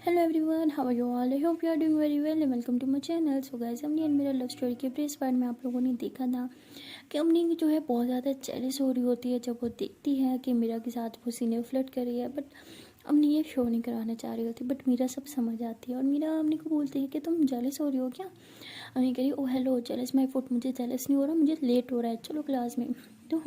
Hello everyone, how are you all? I hope you are doing very well and welcome to my channel. So guys, Amni and मेरा love story के previous part में आप लोगों ने देखा था कि अमनी जो है बहुत ज़्यादा जेलस हो रही होती है जब वो देखती है कि मीरा के साथ वो सीने फ्लर्ट कर रही है। बट अमनी ये शो नहीं कराना चाह रही होती, बट मीरा सब समझ आती है और मीरा अमनी को बोलती है कि तुम जेलस हो रही हो क्या? अमनी कह रही ओ हेलो जेलस माई फुट, मुझे जेलस नहीं हो रहा, मुझे लेट हो रहा है, चलो क्लास में। तो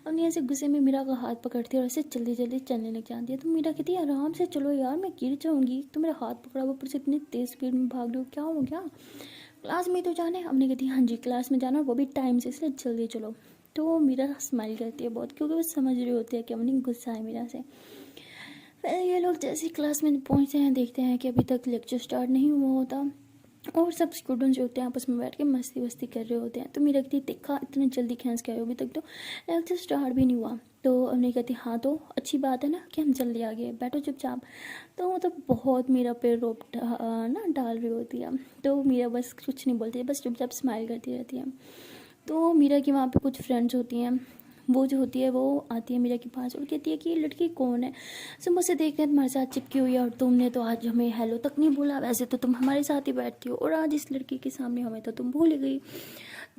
अमनी ऐसे गुस्से में मीरा का हाथ पकड़ती है और ऐसे जल्दी जल्दी चलने लग जाती है। तो मीरा कहती है आराम से चलो यार, मैं गिर जाऊंगी। तो मेरा हाथ पकड़ा हुआ, ऊपर से इतनी तेज स्पीड में भाग रही हो, क्या हो गया? क्लास में तो जाना है। अमनी कहती है हाँ जी क्लास में जाना, वो भी टाइम से, इसलिए जल्दी चलो। तो मीरा स्माइल करती है बहुत, क्योंकि वो समझ रही होती है कि अमनी गुस्सा है मीरा से। फिर ये लोग जैसे क्लास में पहुंचते हैं, देखते हैं कि अभी तक लेक्चर स्टार्ट नहीं हुआ होता और सब स्टूडेंट्स जो होते हैं आपस में बैठ के मस्ती वस्ती कर रहे होते हैं। तो मेरी रखती देखा इतनी जल्दी खींच के आए हो, अभी तक तो लेक्चर स्टार्ट भी नहीं हुआ। तो अमनी कहती हाँ तो अच्छी बात है ना कि हम जल्दी आ गए, बैठो चुपचाप। तो मतलब बहुत मेरा पे रोप ना डाल रही होती है। तो मीरा बस कुछ नहीं बोलती है, बस चुपचाप स्माइल करती रहती है। तो मीरा की वहाँ पे कुछ फ्रेंड्स होती हैं, वो जो होती है वो आती है मीरा के पास और कहती है कि ये लड़की कौन है, सुबह से देखकर तुम्हारे साथ चिपकी हुई है और तुमने तो आज हमें हेलो तक नहीं बोला, वैसे तो तुम हमारे साथ ही बैठती हो और आज इस लड़की के सामने हमें तो तुम भूल ही गई।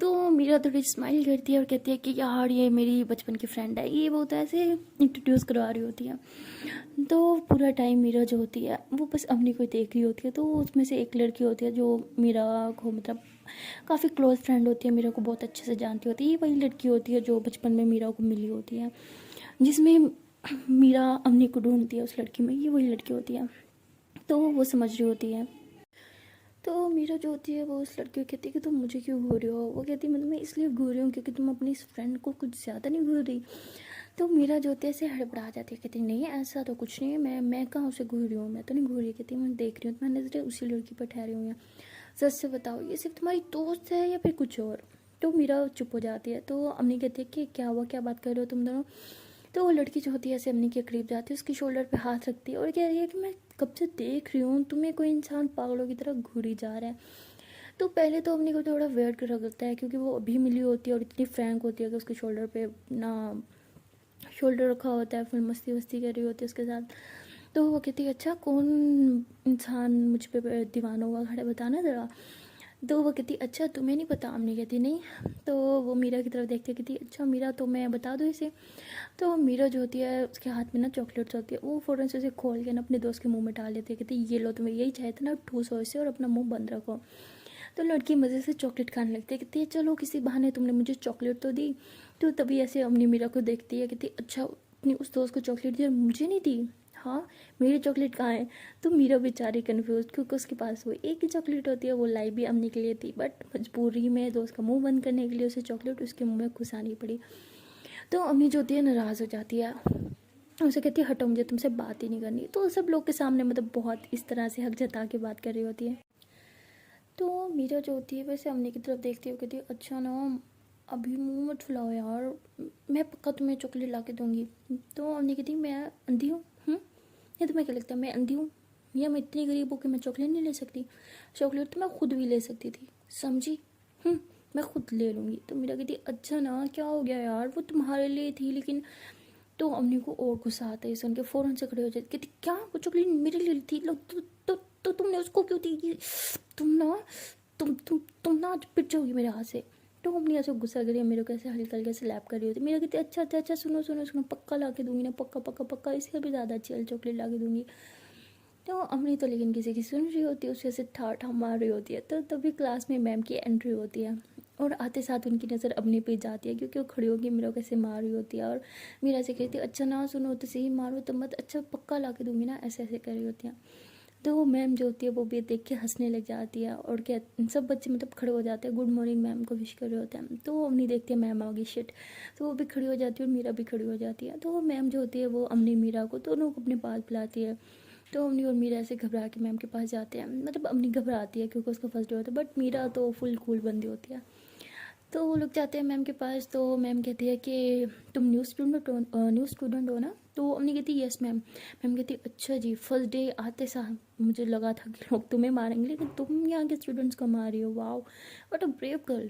तो मीरा थोड़ी स्माइल करती है और कहती है कि यार ये मेरी बचपन की फ्रेंड है, ये वो तो ऐसे इंट्रोड्यूस करवा रही होती है। तो पूरा टाइम मीरा जो होती है वो बस अमनी को देख रही होती है। तो उसमें से एक लड़की होती है जो मीरा को मतलब काफ़ी क्लोज फ्रेंड होती है, मीरा को बहुत अच्छे से जानती होती है। ये वही लड़की होती है जो बचपन में मीरा को मिली होती है, जिसमें मीरा अमनी को ढूंढती है उस लड़की में, ये वही लड़की होती है। तो वो समझ रही होती है। तो मीरा जो होती है वो उस लड़की को कहती है कि तुम मुझे क्यों घूर रही हो? वो कहती है मतलब मैं इसलिए घूर रही हूँ क्योंकि तुम अपनी इस फ्रेंड को कुछ ज़्यादा नहीं घूर रही। तो मीरा जो होती है ऐसे हड़बड़ा जाती है, कहती नहीं ऐसा तो कुछ नहीं है, मैं कहाँ उसे घूर रही हूँ, मैं तो नहीं घूर रही। कहती मैं देख रही हूँ तुम्हारी नजरें उसी लड़की पर ठहरी हुई हैं, सच से बताओ ये सिर्फ तुम्हारी दोस्त है या फिर कुछ और? तो मीरा चुप हो जाती है। तो अम्मी कहती है कि क्या हुआ, क्या बात कर रहे हो तुम दोनों? तो वो लड़की जो होती है ऐसे अम्मी के करीब जाती है, उसकी शोल्डर पे हाथ रखती है और कह रही है कि मैं कब से देख रही हूँ तुम्हें कोई इंसान पागलों की तरह घूरी जा रहा है। तो पहले तो अम्मी को थोड़ा वेयर्ड कर लगता है, क्योंकि वो अभी मिली होती है और इतनी फ्रैंक होती है कि उसके शोल्डर पे ना शोल्डर रखा होता है, फिर मस्ती वस्ती कर रही होती है उसके साथ। तो वो कहती है अच्छा कौन इंसान मुझ पे दीवाना हुआ खड़ा है, बताना ज़रा। तो वो कहती अच्छा तुम्हें नहीं पता? अम्मी कहती नहीं। तो वो मीरा की तरफ देखती कहती अच्छा मीरा तो मैं बता दूँ इसे। तो मीरा जो होती है उसके हाथ में ना चॉकलेट्स होती है, वो फ़ौरन से उसे खोल के ना अपने दोस्त के मुंह में डाल देती है, कहती ये लो तुम्हें यही चाहिए था ना, ठूसो इसे और अपना मुंह बंद रखो। तो लड़की मज़े से चॉकलेट खाने लगती है, कहती है चलो किसी बहाने तुमने मुझे चॉकलेट तो दी। तो तभी ऐसे अम्मी मीरा को देखती है, कहती अच्छा अपनी उस दोस्त को चॉकलेट दी और मुझे नहीं दी? हाँ मेरी चॉकलेट कहाँ है? तो मीरा बेचारी कन्फ्यूज, क्योंकि उसके पास वो एक ही चॉकलेट होती है, वो लाई भी अम्मी के लिए थी, बट मजबूरी में दोस्त का मुंह बंद करने के लिए उसे चॉकलेट उसके मुंह में घुसानी पड़ी। तो अम्मी जो होती है नाराज़ हो जाती है, उसे कहती है हटो मुझे तुमसे बात ही नहीं करनी। तो सब लोग के सामने मतलब बहुत इस तरह से हक जता के बात कर रही होती है। तो मीरा जो होती है वैसे अम्मी की तरफ देखती है, कहती है अच्छा ना अभी मुंह मत फुलाओ यार, मैं पक्का तुम्हें चॉकलेट ला के दूँगी। तो अम्मी कहती मैं अंधी हूँ? ये तुम्हें क्या लगता है मैं अंधी हूँ, या मैं इतनी गरीब हूँ कि मैं चॉकलेट नहीं ले सकती? चॉकलेट तो मैं खुद भी ले सकती थी, समझी? मैं खुद ले लूँगी। तो मीरा कहती अच्छा ना क्या हो गया यार, वो तुम्हारे लिए थी लेकिन। तो अम्मी को और गुस्सा आता है सुन के, फ़ौरन से खड़े हो जाती, कहती क्या वो चॉकलेट मेरे लिए थी? लो तो तुमने उसको क्यों दी? तुम ना तुम ना आज पिट जाओगी मेरे हाथ से। तो अम्मी ऐसे गुस्सा करी, मेरे को ऐसे हल्का हल्का स्लैप कर रही होती। मेरा कहती अच्छा अच्छा अच्छा सुनो सुनो सुनो, पक्का ला के दूंगी ना, पक्का पक्का पक्का, इससे भी ज़्यादा अच्छी वाली चॉकलेट ला के दूंगी। तो अम्मी तो लेकिन किसी की सुन रही होती है, उसे ऐसे ठाठा मार रही होती है। तो तभी क्लास में मैम की एंट्री होती है और आते साथ उनकी नज़र अपने पे जाती है, क्योंकि वो खड़ी होगी मीरा को कैसे मार रही होती है और मीरा से कहती है अच्छा ना सुनो तो सही, मारो तो मत, अच्छा पक्का ला के दूंगी ना, ऐसे ऐसे कर रही होती है। तो मैम जो होती है वो भी देख के हंसने लग जाती है और क्या सब बच्चे मतलब खड़े हो जाते हैं, गुड मॉर्निंग मैम को विश कर रहे होते हैं। तो वो अम्मी देखती है मैम आ गई शिट, तो वो भी खड़ी हो जाती है और मीरा भी खड़ी हो जाती है। तो मैम जो होती है वो अम्मी मीरा को दोनों को अपने पास बुलाती है। तो अम्मी और मीरा ऐसे घबरा के मैम के पास जाते हैं, मतलब अम्मी घबराती है क्योंकि उसका फर्स्ट डे होता है, बट मीरा तो फुल कूल बंदी होती है। तो वो लोग जाते हैं मैम के पास। तो मैम कहती है कि तुम न्यू स्टूडेंट हो ना? तो अम्मी कहती है यस मैम। मैम कहती है अच्छा जी, फर्स्ट डे आते साथ मुझे लगा था कि लोग तुम्हें मारेंगे, लेकिन तुम यहाँ के स्टूडेंट्स को मार रही हो, wow what a brave girl.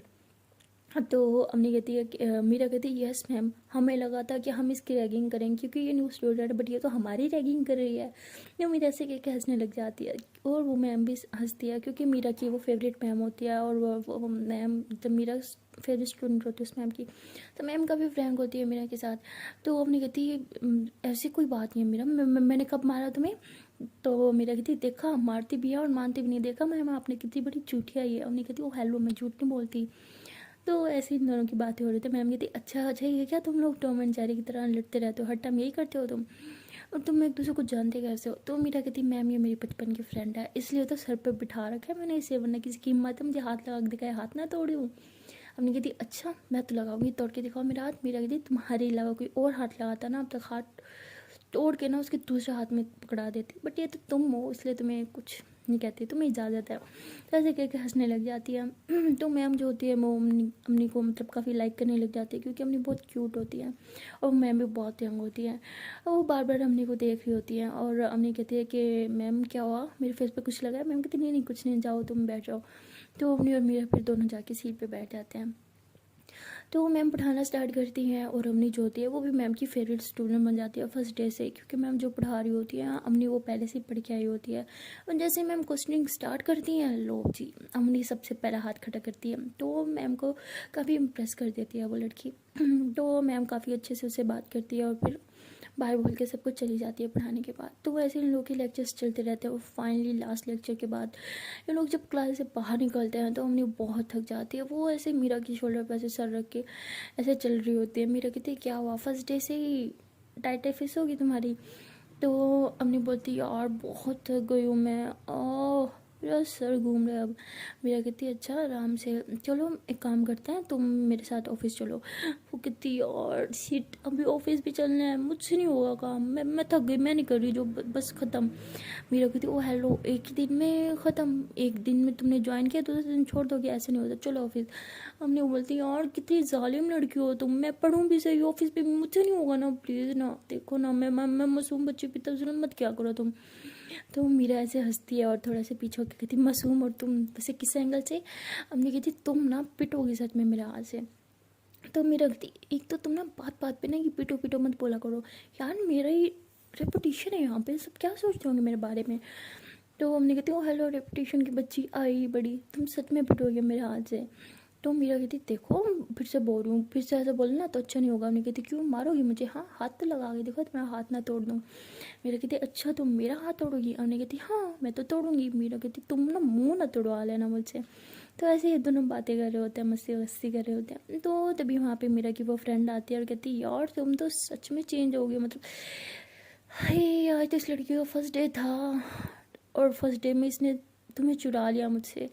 तो अम्मी कहती है कि मीरा कहती है यस मैम, हमें लगा था कि हम इसकी रैगिंग करेंगे क्योंकि ये न्यू स्टूडेंट है, बट ये तो हमारी रैगिंग कर रही है। तो मीरा ऐसे कह के हंसने लग जाती है और वो मैम भी हंसती है क्योंकि मीरा की वो फेवरेट मैम होती है। और वो मैम जब मेरा फेवरेट स्टूडेंट होती है उस मैम की, तो मैम काफ़ी फ्रैंक होती है मीरा के साथ। तो अम्मी कहती है ऐसी कोई बात नहीं है मीरा, मैंने कब मारा तुम्हें?" तो मेरा कहती देखा मारती भी है और मानती भी नहीं, देखा मैम आपने कितनी बड़ी झूठी आई है। अम्मी कहती ओ हेलो, मैं झूठ नहीं बोलती। तो ऐसे इन दोनों की बातें हो रही थी। मैम कहती अच्छा अच्छा, ये क्या तुम लोग टॉम एंड जेरी की तरह लड़ते रहते हो, हर टाइम यही करते हो तुम, और तुम एक दूसरे को जानते कैसे हो? तो मीरा कहती मैम ये मेरी बचपन की फ्रेंड है, इसलिए तो सर पे बिठा रखा है मैंने इसे, वरना किसी की हिम्मत है मुझे हाथ लगा के दिखाए, हाथ ना तोड़ी हूँ। हमने कहती अच्छा मैं तो लगाऊंगी, तोड़ के दिखाओ मेरा हाथ। मीरा कहती तुम्हारे अलावा कोई और हाथ लगाता ना अब तक हाथ तोड़ के ना उसके दूसरे हाथ में पकड़ा देती, बट ये तो तुम हो इसलिए तुम्हें कुछ नहीं कहती, तुम्हें इजाज़त है। तो ऐसे कह के हंसने लग जाती है। तो मैम जो होती है वो अम्मी को मतलब काफ़ी लाइक करने लग जाती है क्योंकि अम्मी बहुत क्यूट होती है और मैम भी बहुत यंग होती है। और वो बार बार अम्मी को देख रही होती है और अम्मी कहती है कि मैम क्या हुआ, मेरे फेस पे कुछ लगा है? मैम कहती नहीं नहीं कुछ नहीं, जाओ तुम बैठ जाओ। तो अम्मी और मीरा फिर दोनों जाके सीट पे बैठ जाते हैं। तो वो मैम पढ़ाना स्टार्ट करती हैं और अम्मी जो होती है वो भी मैम की फेवरेट स्टूडेंट बन जाती है फर्स्ट डे से, क्योंकि मैम जो पढ़ा रही होती है अम्मी वो पहले से पढ़ के आई होती है। और जैसे मैम क्वेश्चनिंग स्टार्ट करती हैं, लो जी अम्मी सबसे पहला हाथ खड़ा करती है, तो मैम को काफ़ी इम्प्रेस कर देती है वो लड़की। तो मैम काफ़ी अच्छे से उससे बात करती है और फिर बाय बोल के सबको चली जाती है पढ़ाने के बाद। तो वैसे इन लोगों के लेक्चर्स चलते रहते हैं और फाइनली लास्ट लेक्चर के बाद ये लोग जब क्लास से बाहर निकलते हैं तो अम्मी बहुत थक जाती है। वो ऐसे मीरा की शोल्डर पर ऐसे सर रख के ऐसे चल रही होती है। मीरा कहती है क्या हुआ, फर्स्ट डे से ही टाइटाइफिस होगी तुम्हारी? तो अम्मी बोलती यार बहुत थक गई हूँ मैं, ओह मेरा सर घूम रहा है अब। मेरा कहती है अच्छा आराम से, चलो एक काम करते हैं तुम मेरे साथ ऑफिस चलो। वो कहती यार शिट अभी ऑफिस भी चलना है, मुझसे नहीं होगा काम, मैं थक गई, मैं नहीं कर रही जो, बस ख़त्म। मेरा कहती ओ हेलो एक ही दिन में ख़त्म, एक दिन में तुमने ज्वाइन किया दूसरे दिन छोड़ दोगे, ऐसे नहीं होता, चलो ऑफिस। हमने बोलती यार कितनी जालिम लड़की हो तुम, मैं पढ़ूँ भी सही ऑफिस पे मुझसे नहीं होगा ना, प्लीज़ ना, देखो ना मैं मासूम बच्ची की तरह जुल्म मत क्या करो तुम। तो मीरा ऐसे हंसती है और थोड़ा सा पीछे होकर कहती मासूम और तुम वैसे किस एंगल से? हमने कहती तुम ना पिटोगी सच में मेरे हाथ से। तो मेरा कहती एक तो तुम ना बात बात पे ना ये पिटो पिटो मत बोला करो यार, मेरा ही रेपुटेशन है यहाँ पे, सब क्या सोचते होंगे मेरे बारे में। तो हमने कहती ओ हेलो रेपुटेशन की बच्ची आई बड़ी, तुम सच में पिटोगे मेरे हाथ से? तो मीरा कहती देखो फिर से बोल रही हूँ, फिर से ऐसा बोलना ना तो अच्छा नहीं होगा। हमने कहती क्यों मारोगी मुझे? हाँ हाथ तो लगा के देखो तुम्हारा हाथ ना तोड़ दूँ। मेरा कहती अच्छा तुम मेरा हाथ तोड़ोगी? हमने कहती हाँ मैं तो तोड़ूंगी। मीरा कहती तुम ना मुँह ना तोड़वा लेना मुझसे। तो ऐसे ये दोनों बातें कर रहे होते हैं, मस्ती वस्ती कर रहे होते हैं। तो तभी वहाँ पे मीरा की वो फ्रेंड आती है और कहती यार तुम तो सच में चेंज हो गई, मतलब हाय आज तो इस लड़की का फर्स्ट डे था और फर्स्ट डे में इसने तुम्हें चुरा लिया मुझसे,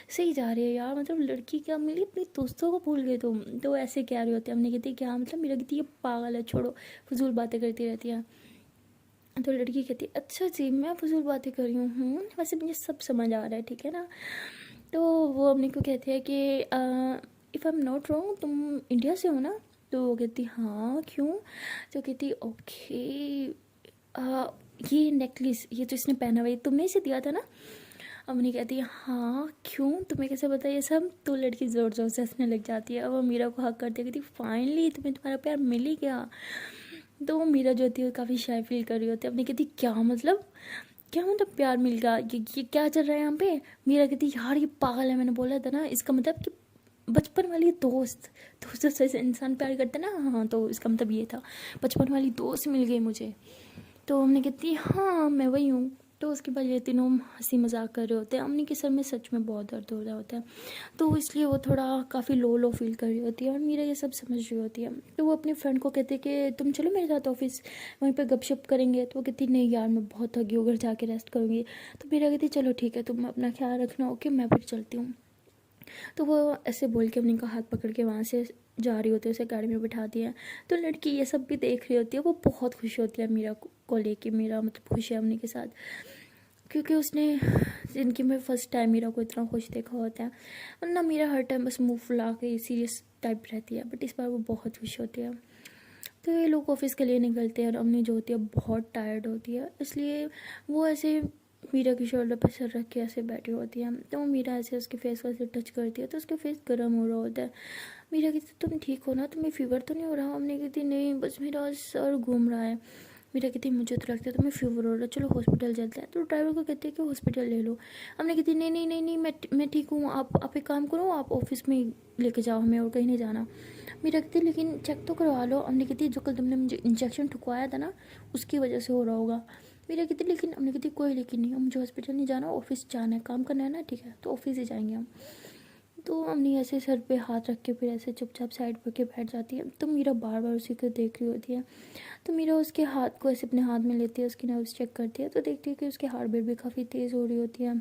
सही जा रही है यार, मतलब लड़की क्या मिली, अपने दोस्तों को भूल गए तुम। तो ऐसे कह रहे होते हैं। हमने कहती क्या मतलब, मेरा कहती ये पागल है, छोड़ो फजूल बातें करती रहती है। तो लड़की कहती अच्छा जी मैं फजूल बातें कर रही हूँ, वैसे मुझे सब समझ आ रहा है ठीक है ना। तो वो अपने को कहती है कि if I am not wrong तुम इंडिया से हो ना? तो वो कहती हाँ क्यों? तो कहती ओके ये नेकलेस ये तो इसने पहना हुआ है तुमने इसे दिया था ना? अमनी कहती है हाँ क्यों, तुम्हें कैसे पता ये सब? तो लड़की ज़ोर ज़ोर से हंसने लग जाती है और वो मीरा को हक करती है, कहती फाइनली तुम्हें तुम्हारा प्यार मिल ही गया। तो वो मीरा जो होती है वो काफ़ी शाय फील कर रही होती है। अपनी कहती क्या मतलब, क्या मतलब प्यार मिल गया, ये क्या चल रहा है यहाँ पे? मीरा कहती यार ये पागल है, मैंने बोला था ना, इसका मतलब कि बचपन वाली दोस्त, दोस्तों से इंसान प्यार करता है ना, हाँ तो इसका मतलब ये था, बचपन वाली दोस्त मिल गई मुझे। तो हमने कहती हाँ मैं वही हूँ। तो उसके बाद ये तीनों हंसी मजाक कर रहे होते हैं। अम्मी के सर में सच में बहुत दर्द हो रहा होता है, तो इसलिए वो थोड़ा काफ़ी लो लो फील कर रही होती है और मीरा ये सब समझ रही होती है। तो वो अपनी फ्रेंड को कहते कि तुम चलो मेरे साथ ऑफिस, वहीं पे गपशप करेंगे। तो वो कहती नहीं यार मैं बहुत थकी हूँ, घर जाके रेस्ट करूँगी। तो मीरा कहती चलो ठीक है तुम अपना ख्याल रखना, ओके मैं फिर चलती हूँ। तो वो ऐसे बोल के अपने का हाथ पकड़ के वहाँ से जा रही होती है, उसे गाड़ी में बिठा दिया। तो लड़की ये सब भी देख रही होती है, वो बहुत खुश होती है मीरा को लेके, मीरा मतलब खुश है अपने के साथ, क्योंकि उसने ज़िंदगी में फ़र्स्ट टाइम मीरा को इतना खुश देखा होता है। वरना मीरा हर टाइम बस मुंह फुला के सीरियस टाइप रहती है, बट इस बार वो बहुत खुश होती है। तो ये लोग ऑफिस के लिए निकलते हैं और अम्मी जो होती है बहुत टायर्ड होती है, इसलिए वो ऐसे मीरा की शोल्डर पर सर रख के ऐसे बैठी होती है। तो वो मीरा ऐसे उसके फेस को ऐसे टच करती है तो उसका फेस गर्म हो रहा होता है। मीरा कहती तुम ठीक हो ना, तुम्हें फीवर तो नहीं हो रहा? हमने कहती नहीं, बस मेरा सर घूम रहा है। मीरा कहती मुझे तो लगता है तुम्हें फीवर हो रहा है, चलो हॉस्पिटल चलते हैं। तो ड्राइवर को कहते हैं कि हॉस्पिटल ले लो। हमने कहती नहीं नहीं नहीं नहीं, मैं ठीक हूँ, आप एक काम करो, आप ऑफिस में ही लेके जाओ हमें, और कहीं नहीं जाना। मीरा कहती लेकिन चेक तो करवा लो। हमने कहती जो कल तुमने मुझे इंजेक्शन ठुकवाया था ना, उसकी वजह से हो रहा होगा। मीरा कहती लेकिन, हमने कहती कोई लेकिन नहीं, मुझे हॉस्पिटल नहीं जाना, ऑफिस जाना है, काम करना है ना, ठीक है तो ऑफिस ही जाएंगे हम। तो हमने ऐसे सर पे हाथ रख के फिर ऐसे चुपचाप साइड पर के बैठ जाती है। तो मीरा बार बार उसी को देख रही होती है। तो मीरा उसके हाथ को ऐसे अपने हाथ में लेती है, उसकी नर्व्स चेक करती है, तो देखती है कि उसकी हार्ट बीट भी काफ़ी तेज़ हो रही होती है।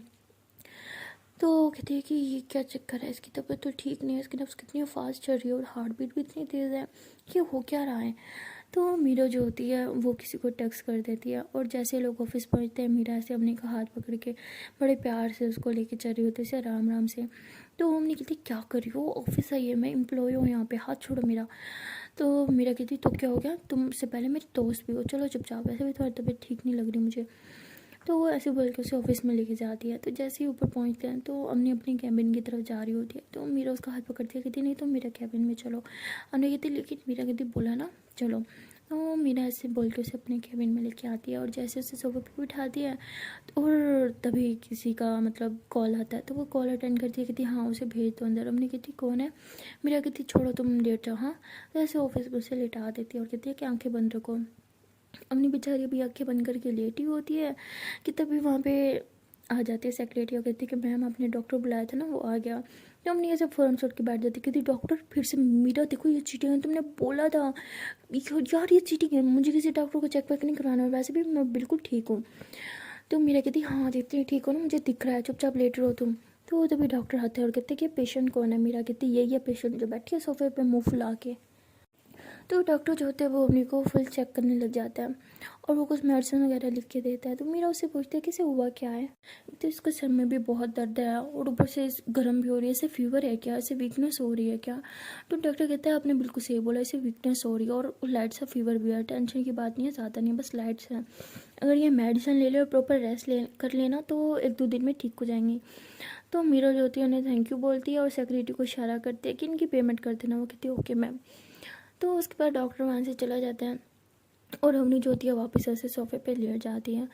तो कहती है कि ये क्या चक्कर है, इसकी तबीयत तो ठीक नहीं है, इसकी नब्ज़ कितनी फास्ट चल रही है और हार्ट बीट भी इतनी तेज़ है, ये हो क्या रहा है। तो मीरा जो होती है वो किसी को टेक्स्ट कर देती है, और जैसे लोग ऑफिस पहुंचते हैं, मीरा से अपने का हाथ पकड़ के बड़े प्यार से उसको लेके चल रही होती है, राम राम से। तो हमने कहती क्या कर रही हो, ऑफिस आई है, मैं एम्प्लॉय हूँ यहाँ पे, हाथ छोड़ो मेरा। तो मीरा कहती तो क्या हो गया, तुमसे पहले मेरी दोस्त भी हो, चलो चुपचाप, वैसे भी तुम्हारी तबीयत ठीक नहीं लग रही मुझे। तो वो ऐसे बोल के उसे ऑफिस में लेके जाती है। तो जैसे ही ऊपर पहुंचते हैं तो अम्मी अपनी कैबिन की तरफ जा रही होती है, तो मीरा उसका हाथ पकड़ती है, कहती नहीं तो मेरा कैबिन में चलो। अम्मी कहती लेकिन मीरा कहती बोला ना चलो। तो मीरा ऐसे बोल के उसे अपने कैबिन में लेके आती है, और जैसे उसे सोफे पे बिठाती है, और तभी किसी का मतलब कॉल आता है। तो वो कॉल अटेंड करती है, कहती हाँ उसे भेज दो अंदर। अम्मी कहती कौन है? मीरा कहती छोड़ो तुम लेट जाओ। हाँ, तो ऐसे ऑफिस में उसे लेटा देती है और कहती है कि आंखें बंद रखो। अपनी बेचारी अभी आंखें बंद करके लेटी होती है कि तभी वहाँ पे आ जाती है सेक्रेटरी और कहती है कि मैम आपने डॉक्टर बुलाया था ना, वो आ गया। तो हमने ऐसे फ़ौरन छोड़ के बैठ जाती, कहती डॉक्टर फिर से? मीरा देखो ये चीटिंग है, तुमने बोला था यार ये चीटिंग है, मुझे किसी डॉक्टर को चेक वेक नहीं करवाना, और वैसे भी मैं बिल्कुल ठीक हूँ। तो मीरा कहती हाँ जितनी ठीक हो ना, मुझे दिख रहा है, चुपचाप लेट रहो तुम। तो तभी डॉक्टर आते हैं और कहते कि पेशेंट कौन है? मीरा कहती यही है पेशेंट जो बैठी है सोफे पे मुँह फुला के। तो डॉक्टर जो होते हैं वो अपने को फुल चेक करने लग जाता है, और वो कुछ मेडिसिन वगैरह लिख के देता है। तो मेरा उससे पूछता है कि इसे हुआ क्या है। तो इसको सर में भी बहुत दर्द है, और ऊपर से गर्म भी हो रही है, इसे फीवर है क्या, इसे वीकनेस हो रही है क्या? तो डॉक्टर कहता है आपने बिल्कुल सही बोला, इसे वीकनेस हो रही है और लाइट सा फीवर भी है, टेंशन की बात नहीं है, ज़्यादा नहीं है, बस लाइट है। अगर ये मेडिसिन ले ले और प्रॉपर रेस्ट ले कर लेना तो 1-2 दिन में ठीक हो जाएंगी। तो मीरा जो होती है उन्हें थैंक यू बोलती है और सेक्रेटरी को इशारा करती है कि इनकी पेमेंट कर देना। वो कहती है ओके मैम। तो उसके बाद डॉक्टर वहाँ से चला जाता है, और अवनी जो होती है वापस ऐसे सोफे पे लेट जाती है।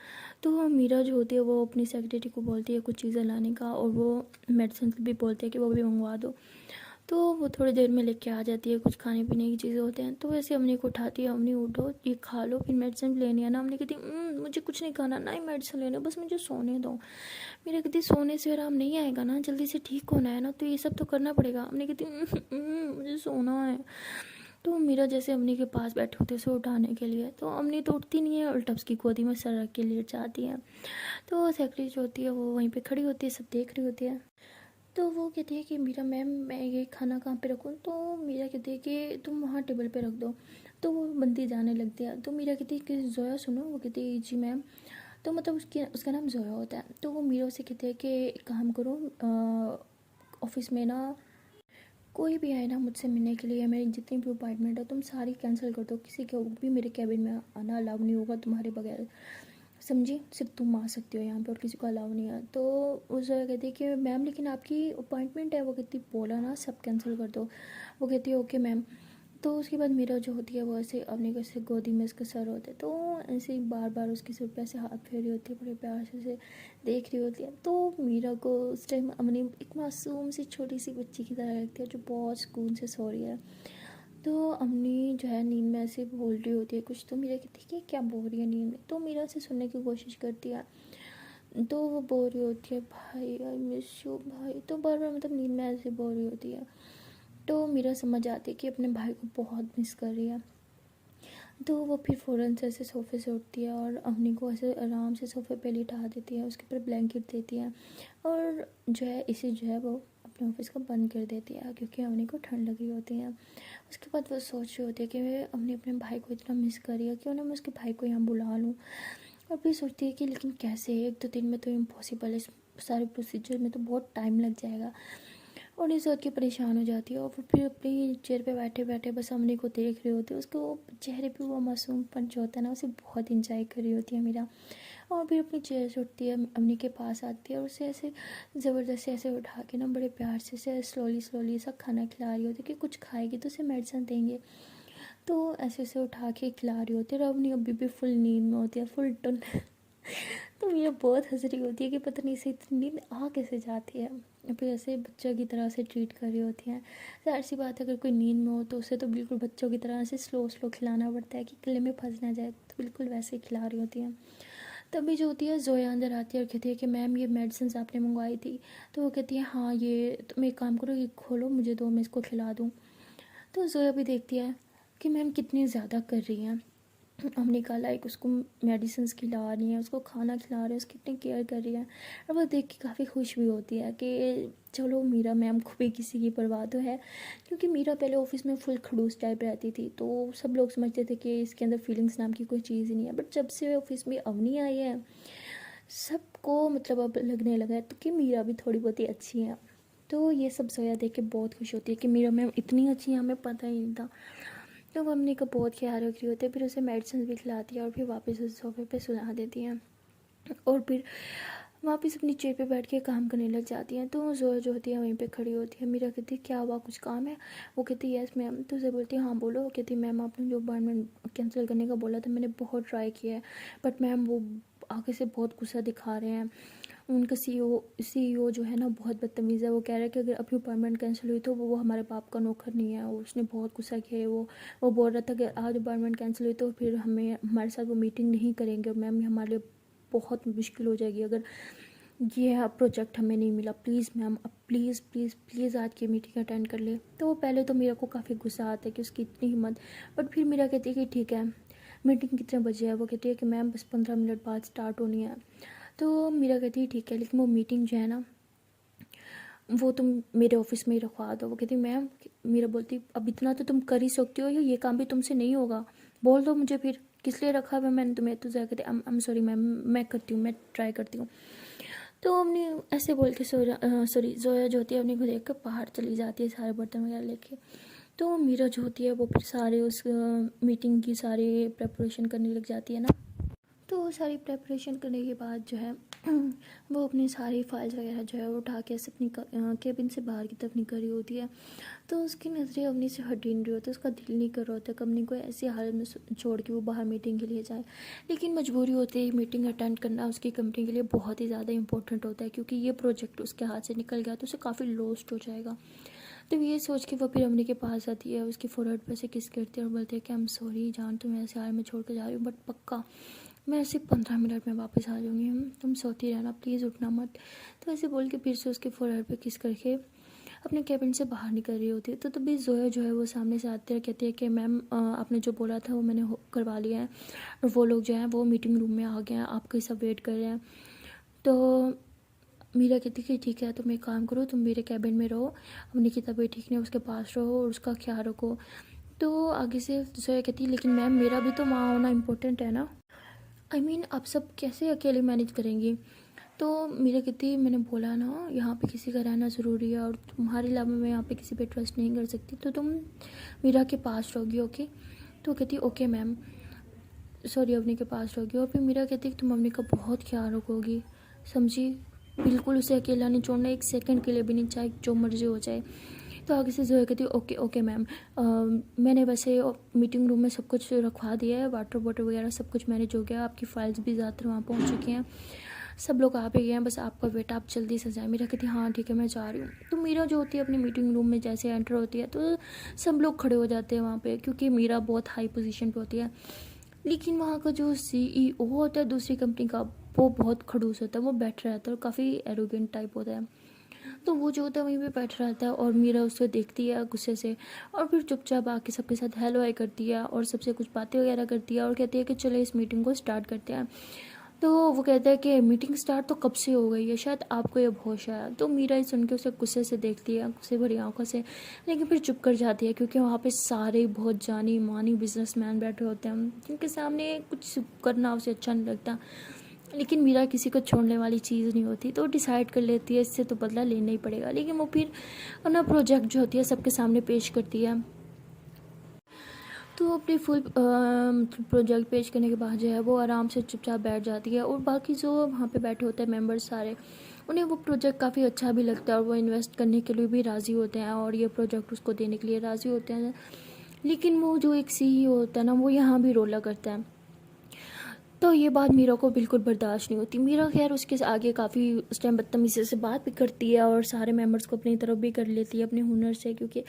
तो मीरा जो होती है वो अपनी सेक्रेटरी को बोलती है कुछ चीज़ें लाने का, और वो मेडिसिन भी बोलती है कि वो भी मंगवा दो। तो वो थोड़ी देर में लेके आ जाती है, कुछ खाने पीने की चीज़ें होते हैं। तो वैसे अवनी को उठाती है, अवनी उठो ये खा लो, फिर मेडिसिन लेनी है ना। हमने कहती मुझे कुछ नहीं खाना, ना ही मेडिसिन लेना, बस मुझे सोने दो। मेरे कहती सोने से आराम नहीं आएगा ना, जल्दी से ठीक होना है ना, तो ये सब तो करना पड़ेगा। हमने कहती मुझे सोना है। तो मीरा जैसे अम्मी के पास बैठे होते उसे उठाने के लिए, तो अम्मी तो उठती नहीं है, उल्टा उसकी गोदी में सर रख के लेट जाती है। तो सेक्रेटरी जो होती है वो वहीं पे खड़ी होती है, सब देख रही होती है। तो वो कहती है कि मीरा मैम मैं ये खाना कहाँ पे रखूँ? तो मीरा कहती है कि तुम वहाँ टेबल पे रख दो। तो वो बंदी जाने लगती है। तो मीरा कहती है कि जोया सुनो। वो कहती है जी मैम। तो मतलब उसका नाम जोया होता है। तो वो मीरा से कहती है कि एक काम करो, ऑफिस में ना कोई भी आए ना मुझसे मिलने के लिए, मेरी जितनी भी अपॉइंटमेंट है तुम सारी कैंसिल कर दो, किसी को भी मेरे कैबिन में आना अलाउ नहीं होगा तुम्हारे बगैर, समझी? सिर्फ तुम आ सकती हो यहाँ पे और किसी को अलाउ नहीं है। तो उस जगह कहती है कि मैम लेकिन आपकी अपॉइंटमेंट है। वो कहती बोला ना सब कैंसिल कर दो। वो कहती है ओके मैम। तो उसके बाद मीरा जो होती है वो ऐसे अपने कैसे गोदी में इसका सर होता है, तो ऐसे ही बार बार उसके सिर पे ऐसे हाथ फेर रही होती है, बड़े प्यार से देख रही होती है। तो मीरा को उस टाइम अपनी एक मासूम सी छोटी सी बच्ची की तरह लगती है जो बहुत सुकून से सो रही है। तो अम्मी जो है नींद में ऐसे बोल रही होती है कुछ, तो मीरा कहती है कि क्या बोल रही है नींद में? तो मीरा से सुनने की कोशिश करती है। तो वो बोल रही होती है भाई आई मिस यू भाई, तो बार बार मतलब नींद में ऐसे बोल रही होती है। तो मीरा समझ आती है कि अपने भाई को बहुत मिस कर रही है। तो वो फिर फ़ौरन से ऐसे सोफ़े से उठती है और अवनी को ऐसे आराम से सोफ़े पे लिटा देती है, उसके ऊपर ब्लैंकेट देती है, और जो है इसे जो है वो अपने ऑफिस को बंद कर देती है क्योंकि अवनी को ठंड लगी होती है। उसके बाद वो सोच रही होती है कि अवनी अपने भाई को इतना मिस कर रही है, क्यों ना मैं उसके भाई को यहाँ बुला लूँ। और फिर सोचती है कि लेकिन कैसे, 1-2 दिन में तो इम्पॉसिबल है, सारे प्रोसीजर में तो बहुत टाइम लग जाएगा। और ये सोच के परेशान हो जाती है, और फिर अपनी चेयर पे बैठे बैठे बस अमनी को देख रही होती है। उसको चेहरे पे वो मासूमपन जो होता है ना, उसे बहुत इंजॉय कर रही होती है मीरा। और फिर अपनी चेयर से उठती है, अम्मी के पास आती है और उसे ऐसे ज़बरदस्ती ऐसे उठा के ना बड़े प्यार से स्लोली स्लोली सा खाना खिला रही होती है कि कुछ खाएगी तो उसे मेडिसिन देंगे। तो ऐसे उसे उठा के खिला रही होती है और अम्मी अभी भी फुल नींद में होती है, फुल टुन। तो मुझे बहुत हंस रही होती है कि पता नहीं इसे इतनी नींद आ कैसे जाती है। और फिर ऐसे बच्चों की तरह से ट्रीट कर रही होती हैं। ज़ाहिर सी बात है, अगर कोई नींद में हो तो उसे तो बिल्कुल बच्चों की तरह से स्लो स्लो खिलाना पड़ता है कि गले में फंस ना जाए, तो बिल्कुल वैसे ही खिला रही होती हैं। तभी जो होती है जोया अंदर आती है और कहती है कि मैम ये मेडिसिन आपने मंगवाई थी। तो वो कहती है हाँ, ये तुम एक काम करो, ये खोलो मुझे दो, मैं इसको खिला दूँ। तो जोया भी देखती है कि मैम कितनी ज़्यादा कर रही हैं। हमने कहा लाइक उसको मेडिसिन खिला रही है, उसको खाना खिला रही है, उसकी इतनी केयर कर रही है। और वो देख के काफ़ी खुश भी होती है कि चलो मीरा मैम को भी किसी की परवाह तो है। क्योंकि मीरा पहले ऑफिस में फुल खड़ूस टाइप रहती थी, तो सब लोग समझते थे कि इसके अंदर फीलिंग्स नाम की कोई चीज़ ही नहीं है। बट जब से ऑफिस में अवनी आई है, सबको मतलब अब लगने लगा है तो कि मीरा भी थोड़ी बहुत ही अच्छी है। तो ये सब जोया देख के बहुत खुश होती है कि मीरा मैम इतनी अच्छी है, हमें पता ही नहीं था। तो वो अम्मी का बहुत ख्याल रख रही होती है, फिर उसे मेडिसिन भी खिलाती है और फिर वापस उस सोफे पे सुला देती हैं और फिर वापस अपनी चेयर पे बैठ के काम करने लग जाती हैं। तो जोया जो होती है वहीं पे खड़ी होती है। मीरा कहती है क्या हुआ, कुछ काम है? वो कहती है यस मैम। तो उसे बोलती है हाँ बोलो। वो कहती है मैम आपने जो अपॉइंटमेंट कैंसिल करने का बोला था, मैंने बहुत ट्राई किया है, बट मैम वो आगे से बहुत गुस्सा दिखा रहे हैं। उनका सीईओ जो है ना बहुत बदतमीज़ है। वो कह रहा है कि अगर अभी अपॉइंटमेंट कैंसिल हुई तो वो हमारे बाप का नौकर नहीं है, और उसने बहुत गुस्सा किया है। वो बोल रहा था कि आज अपॉइंटमेंट कैंसिल हुई तो फिर हमारे साथ वो मीटिंग नहीं करेंगे, और मैम हमारे लिए बहुत मुश्किल हो जाएगी अगर ये प्रोजेक्ट हमें नहीं मिला। प्लीज़ मैम, अब प्लीज़ प्लीज़ प्लीज़ आज की मीटिंग अटेंड कर ले। तो वो पहले तो मेरा को काफ़ी गुस्सा आता है कि उसकी इतनी हिम्मत, बट फिर मेरा कहती है कि ठीक है, मीटिंग कितने बजे है? वो कहती है कि मैम बस 15 मिनट बाद स्टार्ट होनी है। तो मीरा कहती है ठीक है, लेकिन वो मीटिंग जो है ना वो तुम मेरे ऑफिस में ही रखवा दो। वो कहती मैम, मीरा बोलती अब इतना तो तुम कर ही सकती हो, या ये काम भी तुमसे नहीं होगा? बोल दो मुझे फिर किस लिए रखा है मैंने तुम्हें। तो जया कहती आई एम सॉरी मैम, मैं करती हूँ, मैं ट्राई करती हूँ। तो हमने ऐसे बोल के जोया जो होती है अपनी को देख कर बाहर चली जाती है सारे बर्तन वगैरह लेके। तो मीरा जो होती है वो फिर सारे उस मीटिंग की सारी प्रेपरेशन करने लग जाती है ना। तो सारी प्रेपरेशन करने के बाद जो है वो अपनी सारी फाइल्स वगैरह जो है वो उठा के अपनी केबिन से बाहर की तरफ निकल रही होती है। तो उसकी नज़रें अवनी से हट ही नहीं रही होती, उसका दिल नहीं कर रहा होता कि अवनी को ऐसी हालत में छोड़ के वो बाहर मीटिंग के लिए जाए। लेकिन मजबूरी होती है, मीटिंग अटेंड करना उसकी कंपनी के लिए बहुत ही ज़्यादा इंपॉर्टेंट होता है, क्योंकि ये प्रोजेक्ट उसके हाथ से निकल गया तो उसे काफ़ी लॉस्ट हो जाएगा। तो ये सोच के वो फिर अवनी के पास आती है, उसकी फोरहेड पे से किस करती है और बोलती है कि आई एम सॉरी जान, तुम्हें ऐसे हाल में छोड़ के जा रही हूँ, बट पक्का मैं सिर्फ 15 मिनट में वापस आ जाऊँगी, तुम सोती रहना, प्लीज़ उठना मत। तो ऐसे बोल के फिर से उसके फोरहेड पे किस करके अपने कैबिन से बाहर निकल रही होती है। तो तभी जोया जो है वो सामने से आते हैं, कहती है कि मैम आपने जो बोला था वो मैंने करवा लिया है, और वो लोग जो हैं वो मीटिंग रूम में आ गए हैं, आपके सब वेट कर रहे हैं। तो मीरा कहती कि ठीक है, तुम एक काम करो, तुम मेरे कैबिन में रहो, अपनी की तबीयत ठीक नहीं है उसके पास रहो और उसका ख्याल रखो। तो आगे से जोया कहती है लेकिन मैम मेरा भी तो वहाँ होना इम्पोर्टेंट है ना, आई मीन आप सब कैसे अकेले मैनेज करेंगी? तो मीरा कहती मैंने बोला ना यहाँ पे किसी का रहना ज़रूरी है, और तुम्हारे अलावा मैं यहाँ पे किसी पे ट्रस्ट नहीं कर सकती, तो तुम मीरा के पास रहोगी, ओके? तो कहती ओके मैम, सॉरी अवनी के पास रहोगी। और फिर मीरा कहती कि तुम अवनी का बहुत ख्याल रखोगी, समझी? बिल्कुल उसे अकेला नहीं छोड़ना, एक सेकंड के लिए भी नहीं, चाहे जो मर्जी हो जाए। तो आगे से जोया कहती ओके ओके मैम, मैंने वैसे मीटिंग रूम में सब कुछ रखवा दिया है, वाटर बॉटल वगैरह सब कुछ मैनेज हो गया, आपकी फाइल्स भी ज़्यादातर वहाँ पहुँच चुकी हैं, सब लोग आ भी गए हैं, बस आपका वेट, आप जल्दी से जाए। मीरा कहती हाँ ठीक है मैं जा रही हूँ। तो मीरा जो होती है अपनी मीटिंग रूम में जैसे एंटर होती है तो सब लोग खड़े हो जाते हैं वहाँ पे, क्योंकि मीरा बहुत हाई पोजीशन पे होती है। लेकिन वहाँ का जो सीईओ होता है दूसरी कंपनी का, वो बहुत खड़ूस होता है, वो बैठ रहता है और काफ़ी एरोगेंट टाइप होता है। तो वो जो होता है वहीं पे बैठा रहता है, और मीरा उसको देखती है गुस्से से, और फिर चुपचाप आके सबके साथ हेलो हाय करती है और सबसे कुछ बातें वगैरह करती है और कहती है कि चलो इस मीटिंग को स्टार्ट करते हैं। तो वो कहता है कि मीटिंग स्टार्ट तो कब से हो गई है, शायद आपको ये होश आया। तो मीरा ही सुन के उसे गुस्से से देखती है, गुस्से भरी आंखों से, लेकिन फिर चुप कर जाती है, क्योंकि वहाँ पे सारे बहुत जानी मानी बिजनेसमैन बैठे होते हैं, जिनके सामने कुछ करना उसे अच्छा नहीं लगता। लेकिन मीरा किसी को छोड़ने वाली चीज़ नहीं होती, तो डिसाइड कर लेती है इससे तो बदला लेना ही पड़ेगा। लेकिन वो फिर अपना प्रोजेक्ट जो होती है सबके सामने पेश करती है। तो अपनी फुल प्रोजेक्ट पेश करने के बाद जो है वो आराम से चुपचाप बैठ जाती है, और बाकी जो वहाँ पे बैठे होते हैं मेंबर्स सारे, उन्हें वो प्रोजेक्ट काफ़ी अच्छा भी लगता है और वो इन्वेस्ट करने के लिए भी राज़ी होते हैं और ये प्रोजेक्ट उसको देने के लिए राज़ी होते हैं। लेकिन वो जो एक CEO होता है ना, वो यहाँ भी रोला करता है। तो ये बात मीरा को बिल्कुल बर्दाश्त नहीं होती। मीरा खैर उसके आगे काफ़ी उस टाइम बदतमीज़ी से बात भी करती है और सारे मेंबर्स को अपनी तरफ भी कर लेती है अपने हुनर से, क्योंकि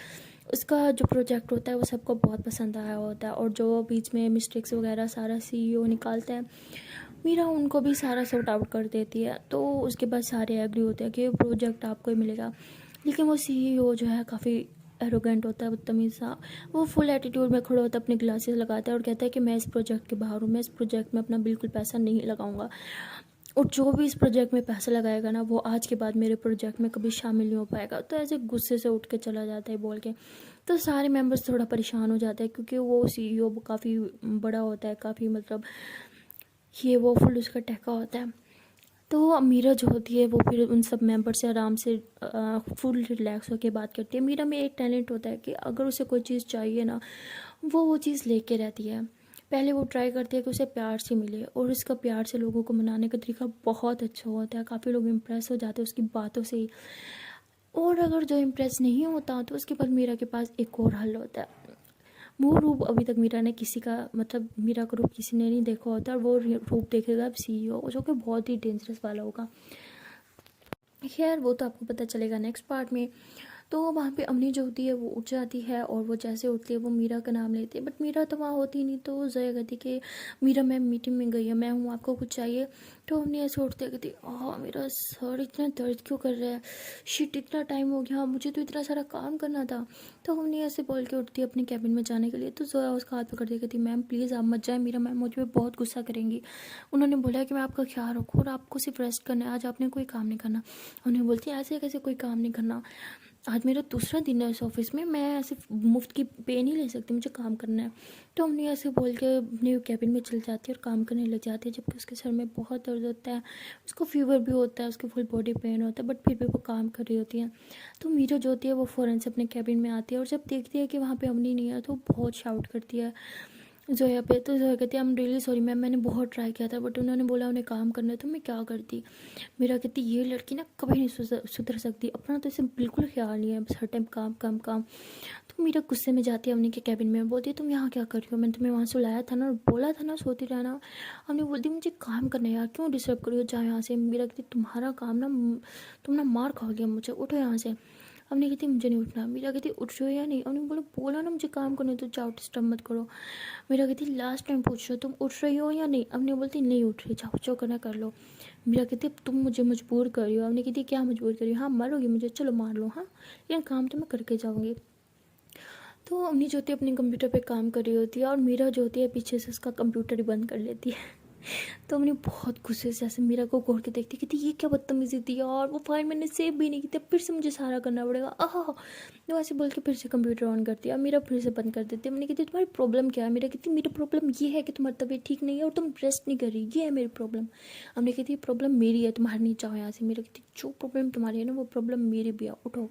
उसका जो प्रोजेक्ट होता है वो सबको बहुत पसंद आया होता है, और जो बीच में मिस्टेक्स वगैरह सारा CEO निकालता है, मीरा उनको भी सारा सॉर्ट आउट कर देती है। तो उसके बाद सारे एग्री होते हैं कि प्रोजेक्ट आपको ही मिलेगा। लेकिन वो CEO जो है काफ़ी एरोगेंट होता है, बदतमीज़ सा। वो फुल एटीट्यूड में खड़ा होता है, अपने ग्लासेस लगाता है और कहता है कि मैं इस प्रोजेक्ट के बाहर हूँ, मैं इस प्रोजेक्ट में अपना बिल्कुल पैसा नहीं लगाऊंगा, और जो भी इस प्रोजेक्ट में पैसा लगाएगा ना, वो आज के बाद मेरे प्रोजेक्ट में कभी शामिल नहीं हो पाएगा। तो ऐसे गुस्से से उठ के चला जाता है बोल के। तो सारे मेंबर्स थोड़ा परेशान हो जाते हैं, क्योंकि वो CEO काफ़ी बड़ा होता है, काफ़ी मतलब ये वो फुल उसका टैका होता है। तो मीरा जो होती है वो फिर उन सब मेंबर से आराम से फुल रिलैक्स होकर बात करती है। मीरा में एक टैलेंट होता है कि अगर उसे कोई चीज़ चाहिए ना, वो चीज़ लेके रहती है। पहले वो ट्राई करती है कि उसे प्यार से मिले, और उसका प्यार से लोगों को मनाने का तरीका बहुत अच्छा होता है। काफ़ी लोग इम्प्रेस हो जाते हैं उसकी बातों से ही। और अगर जो इम्प्रेस नहीं होता तो उसके बाद मीरा के पास एक और हल होता है। वो रूप अभी तक मीरा ने किसी का मतलब मीरा का रूप किसी ने नहीं देखा होता, और वो रूप देखेगा अब CEO, जो कि बहुत ही डेंजरस वाला होगा। खैर वो तो आपको पता चलेगा नेक्स्ट पार्ट में। तो वहाँ पे अम्मी जो होती है वो उठ जाती है, और वो जैसे उठती है वो मीरा का नाम लेती है, बट मीरा तो वहाँ होती नहीं। तो जया कहती कि मीरा मैम मीटिंग में गई है, मैं हूँ, आपको कुछ चाहिए? तो अम्मी ऐसे उठते कहती, मेरा सर इतना दर्द क्यों कर रहा है, शिट इतना टाइम हो गया, मुझे तो इतना सारा काम करना था। तो अम्मी ऐसे बोल के उठती है अपने कैबिन में जाने के लिए। तो जया उसका हाथ पकड़ के कहती, मैम प्लीज़ आप मत जाए, मीरा मैम मुझ पर बहुत गुस्सा करेंगी। उन्होंने बोला है कि मैं आपका ख्याल रखूँ और आपको सिर्फ रेस्ट करना है, आज आपने कोई काम नहीं करना। उन्हें बोलती है ऐसे कैसे कोई काम नहीं करना, आज मेरा दूसरा दिन है इस ऑफिस में, मैं ऐसे मुफ्त की पे नहीं ले सकती, मुझे काम करना है। तो हमने ऐसे बोल के अपने कैबिन में चल जाती है और काम करने लग जाती है, जबकि उसके सर में बहुत दर्द होता है, उसको फीवर भी होता है, उसको फुल बॉडी पेन होता है, बट फिर भी वो काम कर रही होती है। तो मीरा जो होती है वो फ़ौरन से अपने कैबिन में आती है, और जब देखती है कि वहाँ पे अमनी नहीं है तो बहुत शाउट करती है जोया पे। तो जोया कहती है, I am really sorry ma'am, मैंने बहुत ट्राई किया था, बट उन्होंने बोला उन्हें काम करना है, तो मैं क्या करती। मेरा कहती ये लड़की ना कभी नहीं सुधर सकती, अपना तो इसे बिल्कुल ख्याल नहीं है, बस हर टाइम काम काम काम। तो मेरा गुस्से में जाती है अमनी के कैबिन में, बोलती है तुम यहाँ क्या कर रही हो, मैंने तुम्हें वहाँ से लाया था ना और बोला था ना सोती रहना। हमने बोलती मुझे काम करना है यार, क्यों डिस्टर्ब करी हो, जाओ यहाँ से। मेरा कहती तुम्हारा काम ना, तुम ना मार खाओगे, मुझे उठो यहाँ से। हमने कहती मुझे नहीं उठना। मेरा कहती उठ रही हो या नहीं, हमने बोला ना मुझे काम करना है, तो जाओ डिस्टर्ब मत करो। मेरा कहती लास्ट टाइम पूछ रही हो तुम उठ रही हो या नहीं, हमने बोलती नहीं उठ रही, जाओ जो करना कर लो। मेरा कहती तुम मुझे मजबूर कर रही हो, हमने कहती क्या मजबूर कर रही हो, हाँ मारोगी मुझे, चलो मार लो, हाँ लेकिन काम तो मैं करके जाऊँगी। तो अम्मी जो होती है अपने कंप्यूटर पे काम कर रही होती है, और मीरा जो होती है पीछे से उसका कंप्यूटर ही बंद कर लेती है। तो हमने बहुत गुस्से से ऐसे मीरा को घूर के देखती कि ये क्या बदतमीजी थी, और वो फाइल मैंने सेव भी नहीं की थी, फिर से मुझे सारा करना पड़ेगा। तो ऐसे बोल के फिर से कंप्यूटर ऑन करती है और मेरा फिर से बंद कर देती है। मैंने कहती तुम्हारी प्रॉब्लम क्या है, मेरा कहती मेरी प्रॉब्लम ये है कि तुम्हारी तबीयत ठीक नहीं है और तुम रेस्ट नहीं कर रही, ये है मेरी प्रॉब्लम। हमने कहती प्रॉब्लम मेरी है, तुम्हारी नहीं, जाओ यहाँ से। मेरा कहती जो प्रॉब्लम तुम्हारी है ना वो प्रॉब्लम मेरी भी है, उठो।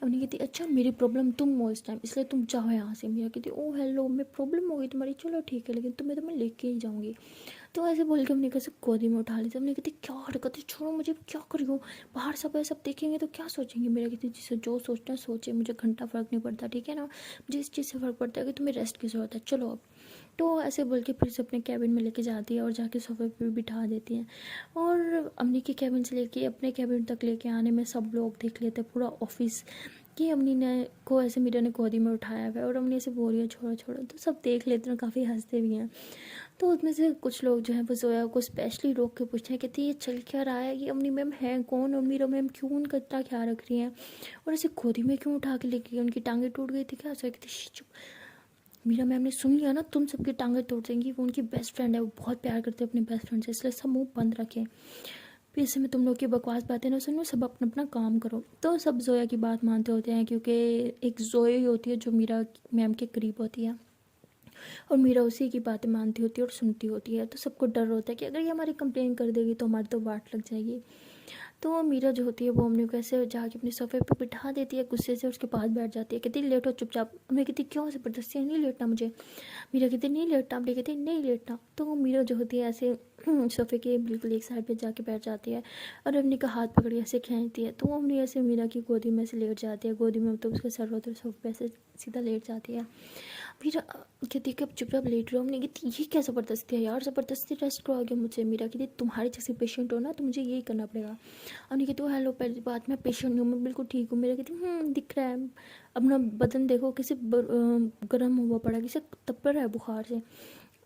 हमने कहती अच्छा मेरी प्रॉब्लम तुम हो इस टाइम, इसलिए तुम जाओ यहाँ से। मेरा कहती ओ हेलो, मैं प्रॉब्लम हो गई तुम्हारी, चलो ठीक है, लेकिन तुम्हें तो मैं लेके ही जाऊँगी। तो ऐसे बोल के हमने कैसे गोदी में उठा ली थी। हमने कहती क्या हरकत है, छोड़ो मुझे, क्या कर रही हो, बाहर सब है, सब देखेंगे तो क्या सोचेंगे। मेरा कहती जिसे जो सोचना सोचे, मुझे घंटा फ़र्क नहीं पड़ता, ठीक है ना, मुझे इस चीज़ से फ़र्क पड़ता है कि तुम्हें रेस्ट की ज़रूरत है, चलो अब। तो ऐसे बोल के फिर से अपने कैबिन में लेके जाती है और जाके सोफे पे बिठा देती हैं। और अम्मी के कैबिन से लेके अपने कैबिन तक लेके आने में सब लोग देख लेते हैं, पूरा ऑफिस कि अम्मी ने को ऐसे मीरा ने गोदी में उठाया हुआ है, और अम्मी ऐसे बोल रही है छोड़ो छोड़ो। तो सब देख लेते हैं, काफ़ी हंसते भी हैं। तो उसमें से कुछ लोग जो हैं वो जोया को स्पेशली रोक के पूछते हैं, कहते ये चल क्या रहा है, ये अम्मी मैम हैं कौन, और मीरा मैम क्यों उनका इतना ख्याल रख रही हैं, और ऐसे गोदी में क्यों उठा के लेके गई, उनकी टांगें टूट गई थी क्या। जोया कहती चुप, मीरा मैम ने सुन लिया ना तुम सबकी टांगें तोड़ देंगी, वो उनकी बेस्ट फ्रेंड है, वो बहुत प्यार करते हैं अपने बेस्ट फ्रेंड से, इसलिए सब मुँह बंद रखें। फिर इसमें तुम लोग की बकवास बातें ना सुनो, सब अपना अपना काम करो। तो सब जोया की बात मानते होते हैं, क्योंकि एक जोया ही होती है जो मीरा मैम के करीब होती है। और मीरा उसी की बातें मानती होती है और सुनती होती है। तो सबको डर होता है कि अगर ये हमारी कंप्लेन कर देगी तो हमारी तो वाट लग जाएगी। तो मीरा जो होती है वो अम्मी को ऐसे जाके अपने सोफे पे बिठा देती है गुस्से से, उसके पास बैठ जाती है, कहती लेटो चुपचाप। अम्मी कहती क्यों ज़बरदस्ती नहीं लेटना मुझे। मीरा कहती नहीं लेटना, अम्मी कहती नहीं लेटना। तो मीरा जो होती है ऐसे सोफे के बिल्कुल एक साइड पे जाके बैठ जाती है और अम्मी का हाथ पकड़ के ऐसे खींचती है। तो वो अम्मी ऐसे मीरा की गोदी में से लेट जाती है, गोदी में तो उसका सर होता है, सोफे पे ऐसे सीधा लेट जाती है। फिर कहती कि अब चुपचाप लेट रहो। हमने कहती ये क्या ज़बरदस्ती है यार, ज़बरदस्ती रेस्ट करवाओगे मुझसे। मीरा कहती तुम्हारे जैसे पेशेंट हो ना तो मुझे यही करना पड़ेगा। हमने कहती हेलो पहली बात मैं पेशेंट हूँ, मैं बिल्कुल ठीक हूँ। मेरा कहती दिख रहा है, अपना बदन देखो कैसे गर्म हुआ पड़ा, कैसे तप रहा है बुखार से।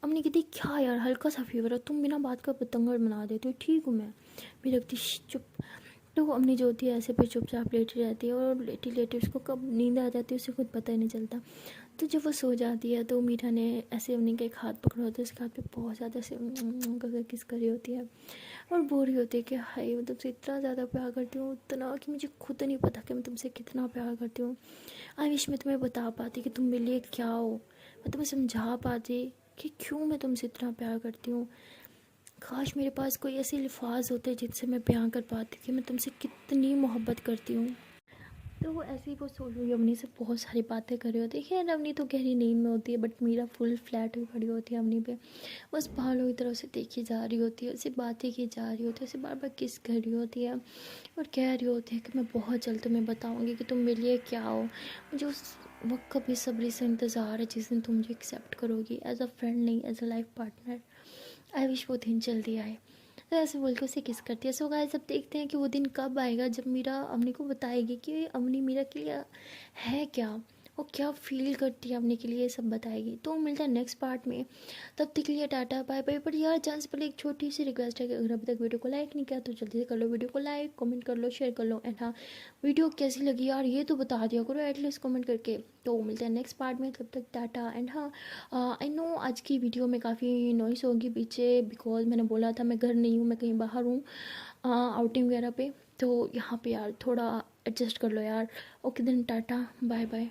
हमने कहती क्या यार हल्का सा फीवर है, तुम बिना बात का पतंगड़ बना देती हो, ठीक हूँ मैं। मेरा कहती चुप। तो अम्मी जो होती है ऐसे पे चुपचाप लेटी रहती है और लेटी लेटी उसको कब नींद आ जाती है उसे खुद पता ही नहीं चलता। तो जब वो सो जाती है तो मीठा ने ऐसे अम्मी का एक हाथ पकड़ा होता है, उसके हाथ पे बहुत ज़्यादा ऐसे करके किस करी होती है और बोल रही होती है कि हाय मैं तुमसे इतना ज़्यादा प्यार करती हूँ, इतना कि मुझे खुद नहीं पता कि मैं तुमसे कितना प्यार करती हूँ। आई विश मैं तुम्हें बता पाती कि तुम मेरे लिए क्या हो, मैं तुम्हें समझा पाती कि क्यों मैं तुमसे इतना प्यार करती हूँ। काश मेरे पास कोई ऐसे अल्फाज होते जिनसे मैं बयां कर पाती कि मैं तुमसे कितनी मोहब्बत करती हूँ। तो वो ऐसे ही वो सो रही अवनी से बहुत सारी बातें कर रही होती है। खैर अवनी तो गहरी नींद में होती है बट मीरा फुल फ्लैट हुई खड़ी होती है अवनी पे, बस बालों की तरफ से देखी जा रही होती है, उससे बातें की जा रही होती है, उसे बार बार किस कर रही होती है और कह रही होती है कि मैं बहुत जल्द तुम्हें बताऊँगी कि तुम मेरे लिए क्या हो। मुझे उस वक्त का बेसब्री से इंतज़ार है जिस दिन तुम मुझे एक्सेप्ट करोगी एज अ फ्रेंड नहीं as a life partner. I wish वो दिन जल्दी आए। तो ऐसे बोल के उसे किस करती है। सो गाइस अब देखते हैं कि वो दिन कब आएगा जब मीरा अवनी को बताएगी कि अवनी मीरा के लिए है क्या, वो क्या फील करती है अवनी के लिए, ये सब बताएगी। तो मिलता है नेक्स्ट पार्ट में, तब तक के लिए टाटा बाय बाय। पर यार जाने से पहले एक छोटी सी रिक्वेस्ट है कि अगर अभी तक वीडियो को लाइक नहीं किया तो जल्दी से कर लो, वीडियो को लाइक कमेंट कर लो शेयर कर लो एंड हाँ वीडियो कैसी लगी यार ये तो बता दिया करो एटलीस्ट कमेंट करके। तो मिलते हैं नेक्स्ट पार्ट में, तब तक टाटा एंड हाँ आई नो आज की वीडियो में काफ़ी नॉइस होगी पीछे बिकॉज मैंने बोला था मैं घर नहीं हूँ, मैं कहीं बाहर हूँ आउटिंग वगैरह पे। तो यहाँ पे यार थोड़ा एडजस्ट कर लो यार। Okay then tata bye bye.